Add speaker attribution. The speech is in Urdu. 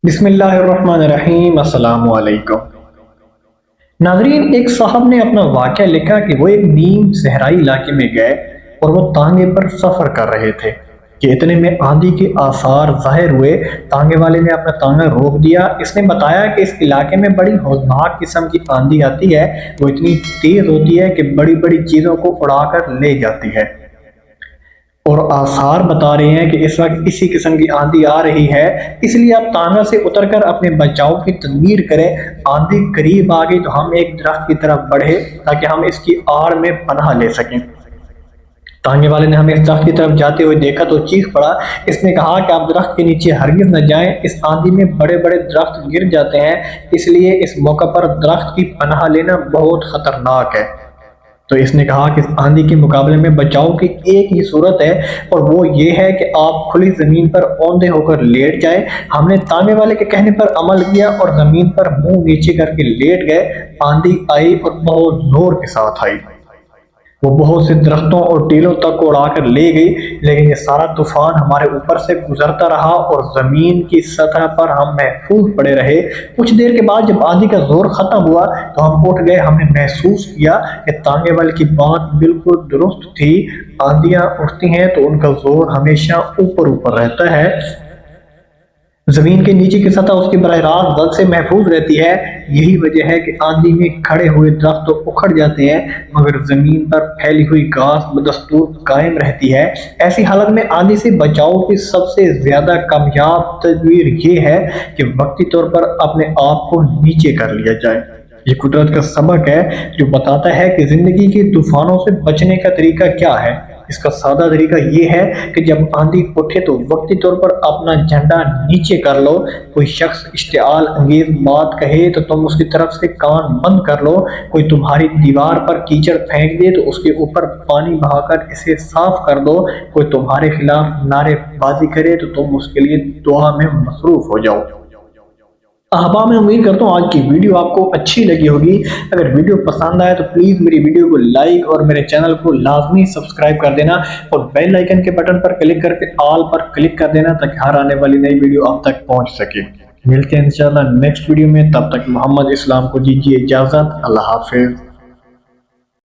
Speaker 1: بسم اللہ الرحمن الرحیم۔ السلام علیکم ناظرین، ایک صاحب نے اپنا واقعہ لکھا کہ وہ ایک نیم صحرائی علاقے میں گئے اور وہ تانگے پر سفر کر رہے تھے کہ اتنے میں آندھی کے آثار ظاہر ہوئے۔ تانگے والے نے اپنا تانگا روک دیا۔ اس نے بتایا کہ اس علاقے میں بڑی ہولناک قسم کی آندھی آتی ہے، وہ اتنی تیز ہوتی ہے کہ بڑی بڑی چیزوں کو اڑا کر لے جاتی ہے، اور آثار بتا رہے ہیں کہ اس وقت اسی قسم کی آندھی آ رہی ہے، اس لیے آپ تانگا سے اتر کر اپنے بچاؤ کی تدبیر کریں۔ آندھی قریب آ گئی تو ہم ایک درخت کی طرف بڑھے تاکہ ہم اس کی آڑ میں پناہ لے سکیں۔ تانگے والے نے ہمیں اس درخت کی طرف جاتے ہوئے دیکھا تو چیخ پڑا۔ اس نے کہا کہ آپ درخت کے نیچے ہرگز نہ جائیں، اس آندھی میں بڑے بڑے درخت گر جاتے ہیں، اس لیے اس موقع پر درخت کی پناہ لینا بہت خطرناک ہے۔ تو اس نے کہا کہ اس آندھی کے مقابلے میں بچاؤ کی ایک ہی صورت ہے، اور وہ یہ ہے کہ آپ کھلی زمین پر اوندے ہو کر لیٹ جائیں۔ ہم نے تانگے والے کے کہنے پر عمل کیا اور زمین پر منہ نیچے کر کے لیٹ گئے۔ آندھی آئی اور بہت زور کے ساتھ آئی، وہ بہت سے درختوں اور ٹیلوں تک کو اڑا کر لے گئی، لیکن یہ سارا طوفان ہمارے اوپر سے گزرتا رہا اور زمین کی سطح پر ہم محفوظ پڑے رہے۔ کچھ دیر کے بعد جب آندھی کا زور ختم ہوا تو ہم اٹھ گئے۔ ہم نے محسوس کیا کہ تانگے والے کی بات بالکل درست تھی۔ آندھیاں اٹھتی ہیں تو ان کا زور ہمیشہ اوپر رہتا ہے، زمین کے نیچے کی سطح اس کی براہ راست زد سے محفوظ رہتی ہے۔ یہی وجہ ہے کہ آندھی میں کھڑے ہوئے درخت تو اکھڑ جاتے ہیں، مگر زمین پر پھیلی ہوئی گھاس بدستور قائم رہتی ہے۔ ایسی حالت میں آندھی سے بچاؤ کی سب سے زیادہ کامیاب تدبیر یہ ہے کہ وقتی طور پر اپنے آپ کو نیچے کر لیا جائے۔ یہ قدرت کا سبق ہے جو بتاتا ہے کہ زندگی کے طوفانوں سے بچنے کا طریقہ کیا ہے۔ اس کا سادہ طریقہ یہ ہے کہ جب آندھی اٹھے تو وقتی طور پر اپنا جھنڈا نیچے کر لو۔ کوئی شخص اشتعال انگیز بات کہے تو تم اس کی طرف سے کان بند کر لو۔ کوئی تمہاری دیوار پر کیچڑ پھینک دے تو اس کے اوپر پانی بہا کر اسے صاف کر دو۔ کوئی تمہارے خلاف نعرے بازی کرے تو تم اس کے لیے دعا میں مصروف ہو جاؤ۔ احباب، میں امید کرتا ہوں آج کی ویڈیو آپ کو اچھی لگی ہوگی۔ اگر ویڈیو پسند آئے تو پلیز میری ویڈیو کو لائک اور میرے چینل کو لازمی سبسکرائب کر دینا، اور بیل آئیکن کے بٹن پر کلک کر کے آل پر کلک کر دینا تاکہ ہر آنے والی نئی ویڈیو آپ تک پہنچ سکے۔ ملتے ہیں انشاءاللہ نیکسٹ ویڈیو میں، تب تک محمد اسلام کو دیجیے اجازت۔ اللہ حافظ۔